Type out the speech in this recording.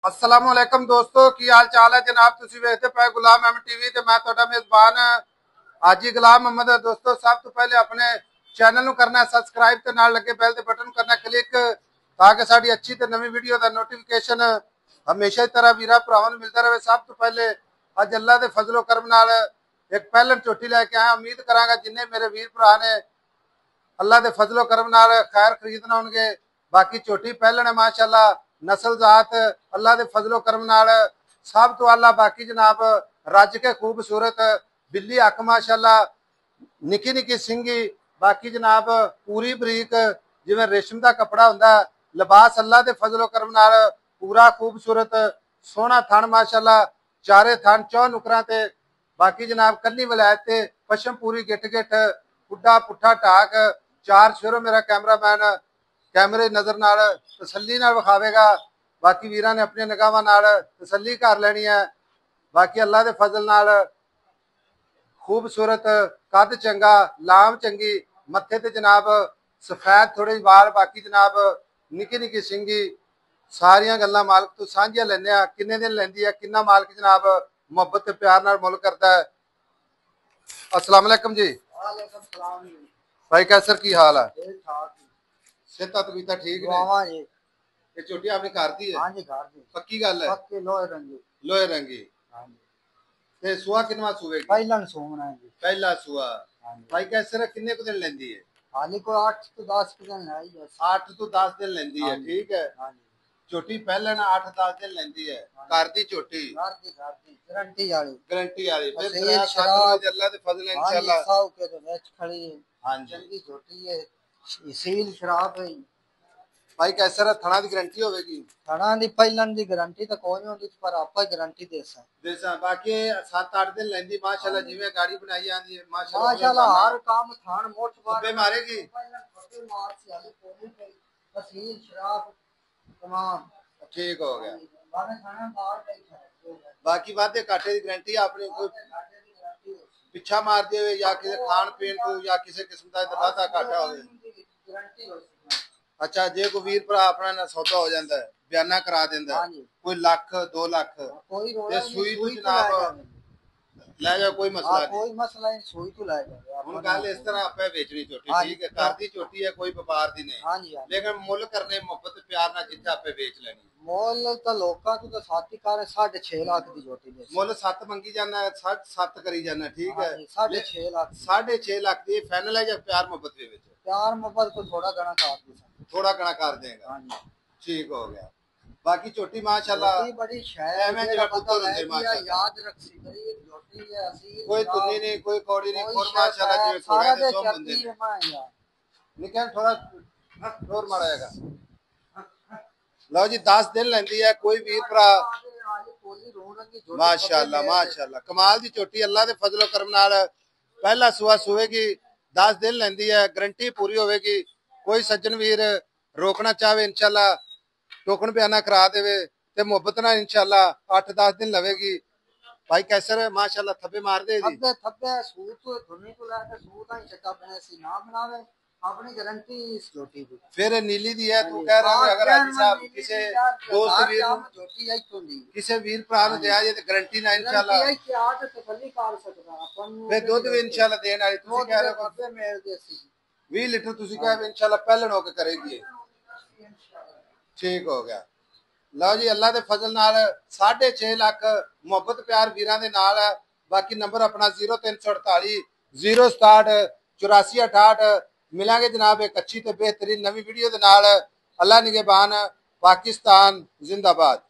अस्सलाम वालेकुम दोस्तों की हाल चाल है जनाब। तुसी वेखदे पे गुलाम अहमद टीवी ते मैं तुहाडा मेजबान हाजी गुलाम अहमद। दोस्तों सब तो पहले अपने चैनल ਨੂੰ करना है सबसक्राइब ते नाल लगे बैल दे बटन करना क्लिक ताकि साडी अच्छी ते नवी वीडियो दा नोटिफिकेशन हमेशा ही तरह वीरा भरावां ਨੂੰ मिलता रहे। सब तो पहले अज अल्लाह दे फजलो करम नाल एक पहलन झोटी लैके आया। उम्मीद करांगा जिन्ने मेरे वीर भरा ने अल्लाह दे फजलो करम नाल खैर खरीदना होणगे। बाकी झोटी पहलन है माशाअल्लाह नस्ल जात अल्लाह दे फजलो करम नाल सब तो आला। बाकी जनाब रज के खूबसूरत बिल्ली अख माशाअल्लाह निकी निकी सिंगी। बाकी जनाब पूरी बरीक जिवें रेशम का कपड़ा हुंदा लिबास अल्लाह दे फजलो करम नाल पूरा खूबसूरत सोहना थन माशाअल्लाह चारे थन चौ नुकरां ते। बाकी जनाब कल्ली वलैत ते पशम पूरी गिट गिट पुड्डा पुट्ठा टाक चार शेरो मेरा कैमरामैन कैमरे नजर नाल तसल्ली नाल विखावेगा। बाकी वीरां ने अपनी निगाहां नाल तसल्ली कर लैनी है। बाकी अल्लाह दे फजल नाल खूबसूरत कद चंगा लाम चंगी मत्थे ते जनाब सफेद थोड़े वाल। बाकी जनाब निकी निकी सिंगी सारियां गल्लां मालक तो सांझियां लैंदे आ। किन्ने दिन लैंदी है किन्ना मालक जनाब मुहब्बत ते प्यार नाल मुल करता है। अस्सलाम वालेकुम जी। वालेकुम सलाम जी। भाई कैसर की हाल है? ठीक ठाक जी। सेहत तबीयत ठीक ने? दुआवां जी। ये चोटी आपने घर दी है? हां जी घर दी। पक्की गल है? पक्की लोहे रंगी। लोहे रंगी। हां जी। ते सुआ किनवा सुवे? पहला सोमना है जी। पहला सुआ। हां जी। भाई कैसर किन्ने को दिन लेंदी है? हाली को 8 तो 10 दिन है जी। 8 तो 10 दिन लेंदी है। ठीक है। हां जी। चोटी पहले ना 8-10 दिन लेंदी है। घर दी चोटी घर दी गारंटी वाली। गारंटी वाली। फिर तहसील शराब अल्लाह दे फजल है हां जी इंशाल्लाह। साव के तो मैच खड़ी है। हां जी। चंगी छोटी है सील शराब है। भाई कैसर थाना दी गारंटी होवेगी? थाना दी पहलन दी गारंटी तो कोई नहीं होती पर आपा गारंटी देसा। देसा बाकी 7-8 दिन लेंदी माशाल्लाह जिवें गाड़ी बनाई आंदी है माशाल्लाह। माशाल्लाह हर काम थान मोट बार मारेगी। मार से आली कोनी पे तहसील शराब तमाम ठीक हो गया। बाने खाना बाहर बैठा बाकी वादे काटे की गारंटी आपने कोई पिछा मार दे या किसी खान पीन को या किसी किस्म का वादा काटा हो। अच्छा जे कोई वीर भरा अपना ना सौदा हो जाता है बयाना करा देंदा कोई लाख 2 लाख ते सुई तो जनाब ले जाओ कोई मसला नहीं। कोई मसला नहीं सुई तो ले जाओ। हुन गल इस तरह आपे बेचनी चोटी ठीक है घर दी चोटी है कोई व्यापार दी नहीं। हां जी लेकिन मुल करने मोहब्बत प्यार ना जिथे आपे बेच लेनी। मोल तो लोकां तो साथी कर 6.5 लाख दी चोटी दे मुल 7 मंगी जाना है 7 करी जाना ठीक है 6.5 लाख 6.5 लाख दी फाइनल है या प्यार मोहब्बत दे विच? प्यार मोहब्बत को थोड़ा घना कर दे थोड़ा घना कर देगा। हां जी ठीक हो गया। बाकी चोटी माशाल्लाह बड़ी शायर मैं जरा पुत्र होंदे माशाल्लाह याद रखसी गरीब चोटी है असली कोई तुन्नी नहीं कोई कौड़ी नहीं और माशाल्लाह जे सारा थोड़े दे सो बंदे चरती है मां यार निकल थोड़ा और मारेगा। लो जी 10 दिन लेंदी है कोई वीर भरा माशाल्लाह माशाल्लाह कमाल दी चोटी अल्लाह दे फजलो करम नाल पहला सुआ सुवेगी 10 दिन लेंदी है गारंटी पूरी होवेगी। कोई सज्जन वीर रोकना चाहे इंशाल्लाह टोकन बयाना करा देवे ते मोहब्बत ना इंशाल्लाह 8-10 दिन लवेगी। भाई कैसर माशाल्लाह थप्पे मार दे दी थप्पे सूत तो धुनी को लाके सूत ही चक्का बने सी ना बनावे अपनी गारंटी इस चोटी की। फिर नीली दी है तू कह रहा है अगर हाजी साहब किसी दोस्त वीर चोटी आई तो दी किसी वीर भरा नु दिया जे ते गारंटी ना इंशाल्लाह गारंटी है कि आज तसल्ली कर सकदा अपन फिर दूध भी इंशाल्लाह देन वाली तुसी कह रहे हो थप्पे मेल देसी 20 लीटर तुसी कह इंशाल्लाह पहलन होके करेगी। ठीक हो गया। लो जी अल्लाह दे फजल नाल 6.5 लाख मुहब्बत प्यार वीरां दे नाल है। बाकी नंबर अपना 0348 067 8468 मिलांगे जनाब एक अच्छी ते बेहतरीन नवी वीडियो दे नाल। अल्लाह निगहबान पाकिस्तान जिंदाबाद।